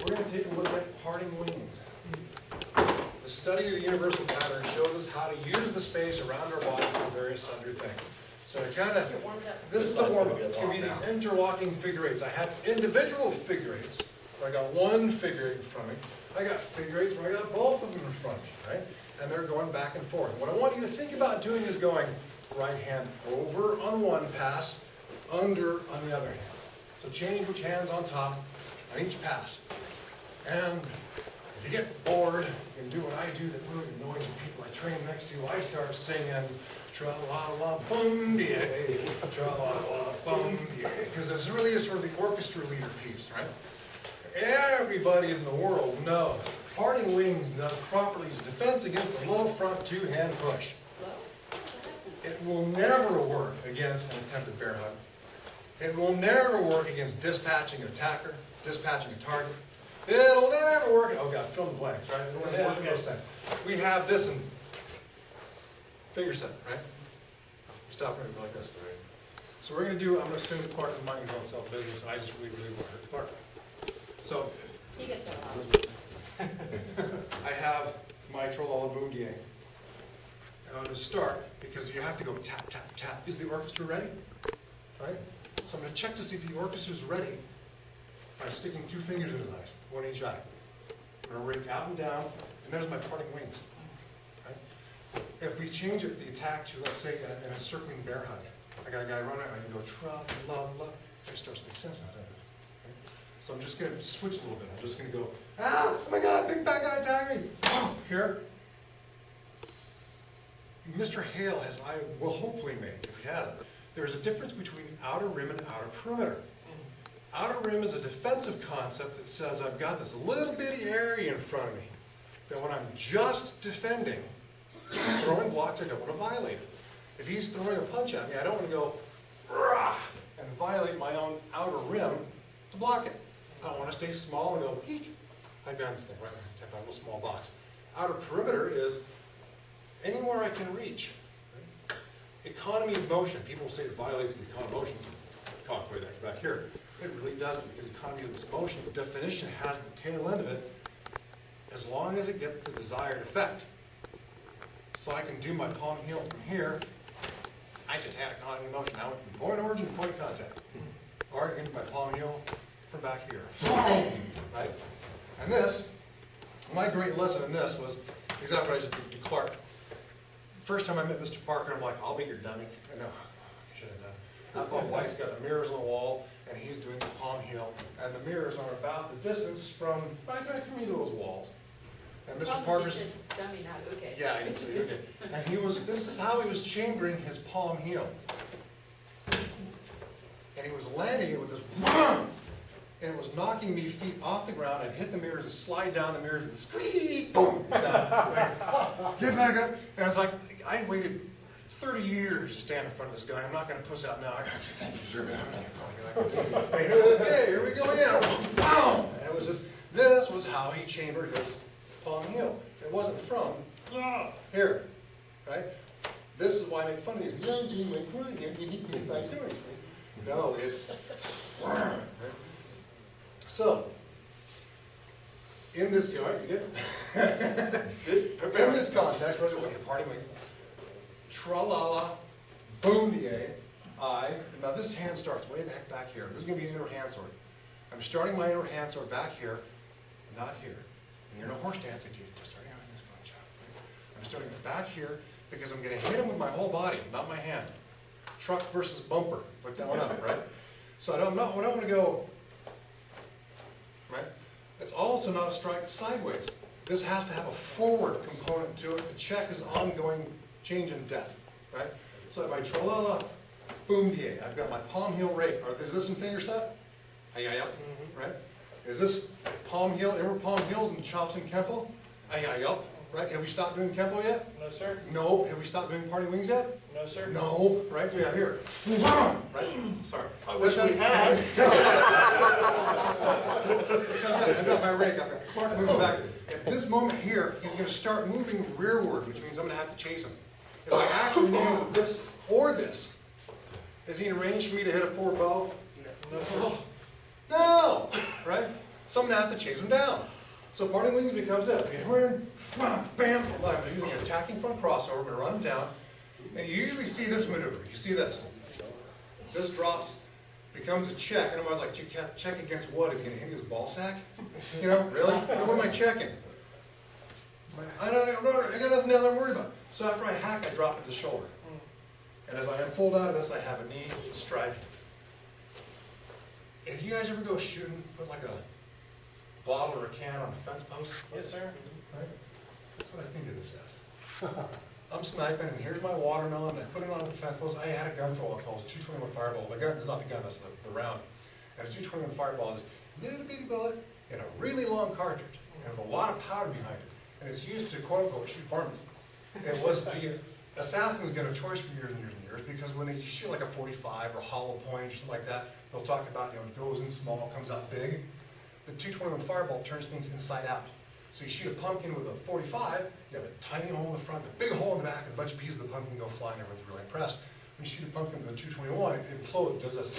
we're going to take a look at parting wings. The study of the universal pattern shows us how to use the space around our body for various sundry things. So this is the warm-up. It's going to be these interlocking figure eights. I have individual figure eights where I got one figure eight in front of me. I got figure eights where I got both of them in front of me, right? And they're going back and forth. What I want you to think about doing is going right hand over on one pass, under on the other hand. So change which hand's on top on each pass. And if you get bored, you can do what I do that really annoys the people I train next to. I start singing tra-la-la-bum-dee, tra-la-la-bum-dee, because this really is sort of the orchestra leader piece, right? Everybody in the world knows parting wings done properly is defense against a low front two-hand push. It will never work against an attempted bear hug. It will never work against dispatching an attacker, dispatching a target. It'll never work. Oh God, fill in the blanks, right? It'll never work against that. We have this in figure set, right? Stop right like this, right? So we're going to do, I'm going to assume the Clark is minding his own self-business, and I just really want to hurt Clark. So, he gets that I have my Trolala Boom DA. I'm going to start, because you have to go tap, tap, tap. Is the orchestra ready? Right? So I'm going to check to see if the orchestra is ready by sticking two fingers into the eyes, one each eye. I'm going to rake out and down, and there's my parting wings. Right? If we change it, the attack to, let's say, an encircling bear hug. I got a guy running, I can go tra-la-la. That starts to make sense now, doesn't it? Right? So I'm just going to switch a little bit. I'm just going to go, ah, oh my God, big bad guy attacking me. Here. Mr. Hale has, I will hopefully make, if he hasn't, there's a difference between outer rim and outer perimeter. Outer rim is a defensive concept that says I've got this little bitty area in front of me that when I'm just defending, throwing blocks, I don't want to violate it. If he's throwing a punch at me, I don't want to go rah, and violate my own outer rim to block it. I want to stay small and go peek. I've got this thing, right? Step out of a little small box. Outer perimeter is anywhere I can reach. Right? Economy of motion. People say it violates the economy of motion. Talk way back here. It really doesn't, because economy of this motion, the definition has the tail end of it as long as it gets the desired effect. So I can do my palm heel from here. I just had economy of motion. Now I went from point of origin to point of contact. Or I can do my palm heel from back here. Right? And this, my great lesson in this was exactly what I just did to Clark. First time I met Mr. Parker, I'm like, I'll be your dummy. I know, I should have done it. That little wife's got the mirrors on the wall, and he's doing the palm heel, and the mirrors are about the distance from right from me to those walls. And Mr. Parker's dummy, not okay. Yeah, I can see. Okay. And he was. This is how he was chambering his palm heel, and he was landing it with this, and it was knocking me feet off the ground. I'd hit the mirrors and slide down the mirrors with a squeak, boom, down. Get back up, and it's like I waited 30 years to stand in front of this guy. I'm not going to puss out now. Thank you, sir. Okay, here we go again. Boom! And it was just, this was how he chambered his palm heel. It wasn't from here, right? This is why I make fun of these. No, it's right? So, in this, all right, you get in this context, what is it? Parting wing. Tra-la-la, boom-de-ay, I. Now this hand starts way the heck back here. This is going to be an inner hand sword. I'm starting my inner hand sword back here, not here. And you're no horse dancing to you. Just starting out in this punch out. I'm starting back here because I'm going to hit him with my whole body, not my hand. Truck versus bumper. Look that one up, right? So I don't want to go, right? It's also not a strike sideways. This has to have a forward component to it. The check is ongoing change in depth, right? So my tra-la-la, boom-de-ay. I've got my palm heel rake. Is this in finger set? Ay-ay-up, right? Is this palm heel, inward palm heels and chops in Kenpo? Ay-ay-up, right? Have we stopped doing Kenpo yet? No, sir. No. Have we stopped doing party wings yet? No, sir. No, right? So we have here, right? Sorry. I wish we had. I've got my rake. I've got Clark moving back. At this moment here, he's going to start moving rearward, which means I'm going to have to chase him. If I actually do this or this, is he in range for me to hit a forward bow? No, sir. No! Right? So I'm going to have to chase them down. So parting wings becomes it. Okay, we're in, bam, I'm using an attacking front crossover, I'm going to run them down. And you usually see this maneuver. You see this. This drops, becomes a check, and I'm always like, check against what? Is he going to hit his ball sack? You know, really? What am I checking? I got nothing else I'm worried about. So after I hack, I drop it to the shoulder. And as I unfold out of this, I have a knee, a strike. If you guys ever go shooting, put like a bottle or a can on a fence post? Yes, sir. Right? That's what I think of this as. I'm sniping, and here's my watermelon, and I put it on the fence post. I had a gun for a while called a 221 fireball. The gun is not the gun, that's the round. And a 221 fireball is a little bitty bullet in a really long cartridge, and with a lot of powder behind it. And it's used to quote-unquote shoot varmints. It was the assassins got a choice for years and years and years, because when they shoot like a 45 or hollow point or something like that, they'll talk about, you know, it goes in small, comes out big. The 221 fireball turns things inside out. So you shoot a pumpkin with a 45, you have a tiny hole in the front, a big hole in the back, and a bunch of pieces of the pumpkin go flying, everyone's really impressed. When you shoot a pumpkin with a 221, it implodes, it does this,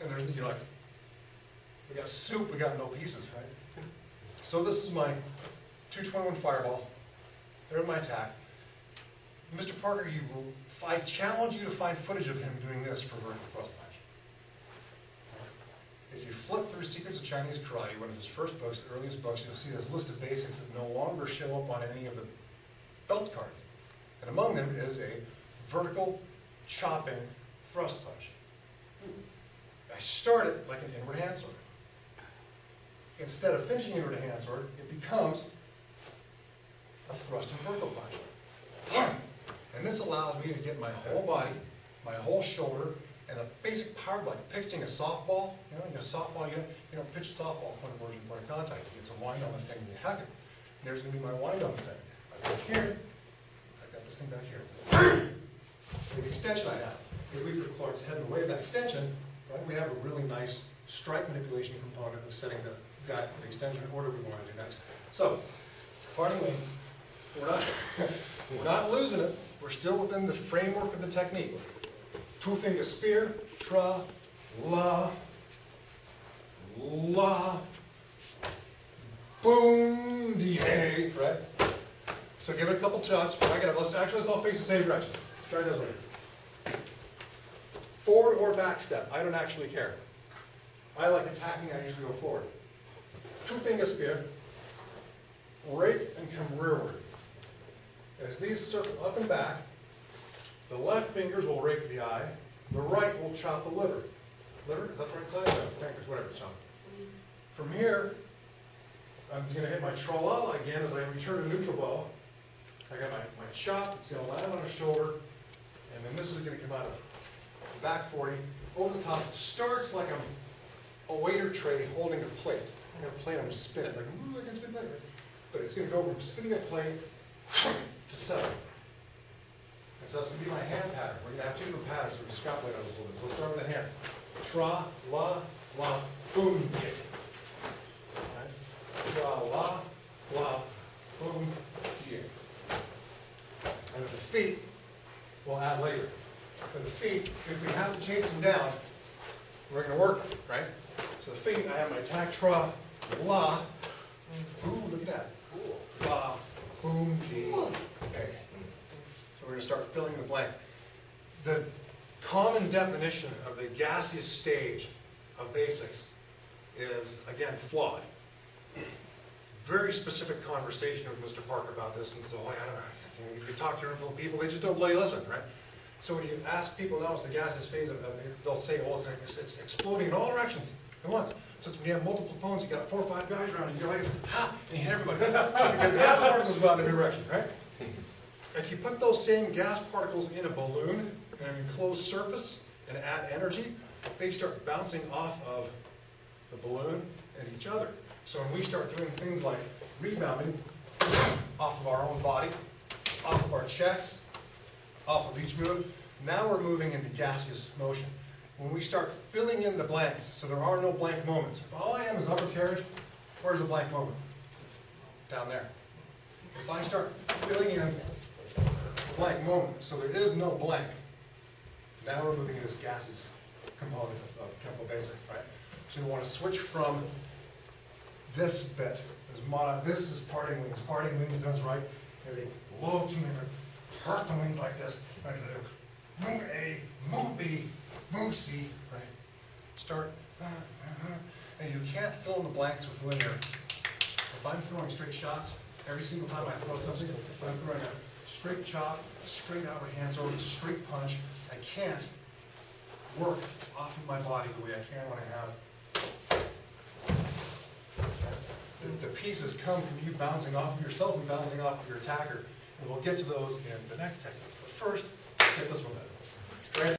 and there's, you're like, we got soup, we got no pieces, right? So this is my 221 fireball. There's my attack. Mr. Parker, I challenge you to find footage of him doing this for vertical thrust match. If you flip through Secrets of Chinese Karate, one of his first books, the earliest books, you'll see this list of basics that no longer show up on any of the belt cards. And among them is a vertical chopping thrust punch. I start it like an inward hand sword. Instead of finishing inward hand sword, it becomes a thrust and vertical punch. And this allows me to get my whole body, my whole shoulder, and the basic power, like pitching a softball. You know, softball, you don't pitch a softball point of origin, point of contact. You get some wind on the thing and you hack it. And there's going to be my wind on the thing. I've got here, I've got this thing back here. The extension I have, if we put Clark's head in the way of that extension, right, we have a really nice strike manipulation component of setting the guy for the extension order we want to do next. So, parting wing, we're not losing it. We're still within the framework of the technique. Two-finger spear, tra, la, boom, da, right? So give it a couple chops. Let's all face the same direction. Try this one. Forward or back step, I don't actually care. I like attacking, I usually go forward. Two-finger spear, rake and come rearward. As these circle up and back, the left fingers will rake the eye, the right will chop the liver. Liver? Is that the right side? No, fingers, whatever it's on. From here, I'm going to hit my tra-la-la again as I return to neutral bow. I got my chop, it's going to land on the shoulder, and then this is going to come out of the back 40, over the top. It starts like a waiter tray holding a plate. I'm going to plate, I'm going to spin it, like, ooh, I can spin later. But it's going to go from spinning a plate to settle. And so that's going to be my hand pattern. We're going to have two different patterns, so we'll extrapolate on this a little bit. So let's start with the hands. Tra, la, boom, yeah. Right? Tra, la, boom, yeah. And then the feet, we'll add later. For the feet, if we have to chase them down, we're going to work them, right? So the feet, I have my attack, tra, la, ooh, look at that. La, boom, yeah. Okay. So we're going to start filling the blank. The common definition of the gaseous stage of basics is, again, flawed. Very specific conversation with Mr. Parker about this, and so I don't know. If you talk to a room full of people, they just don't bloody listen, right? So when you ask people now, it's the gaseous phase of it, they'll say, well, it's exploding in all directions at once. So it's when you have multiple opponents, you got 4 or 5 guys around, and you're like, ha! And you hit everybody. Because the gas particles go out in every direction, right? If you put those same gas particles in a balloon, in an enclosed surface, and add energy, they start bouncing off of the balloon and each other. So when we start doing things like rebounding off of our own body, off of our chest, off of each move, now we're moving into gaseous motion. When we start filling in the blanks, so there are no blank moments. If all I am is upper carriage, where's the blank moment? Down there. If I start filling in the blank moment, so there is no blank, now we're moving into this gaseous component of Kenpo Basic, right? So we want to switch from this bit. This is parting wings. Parting wings does right is a low tune and part the wings like this. Right? Move A, move B, move C, right? Start, and you can't fill in the blanks with linear. If I'm throwing straight shots, every single time I throw something, if I'm throwing a straight chop, a straight outhand or a straight punch, I can't work off of my body the way I can when I have. The pieces come from you bouncing off of yourself and bouncing off of your attacker. And we'll get to those in the next technique. But first, get this one done.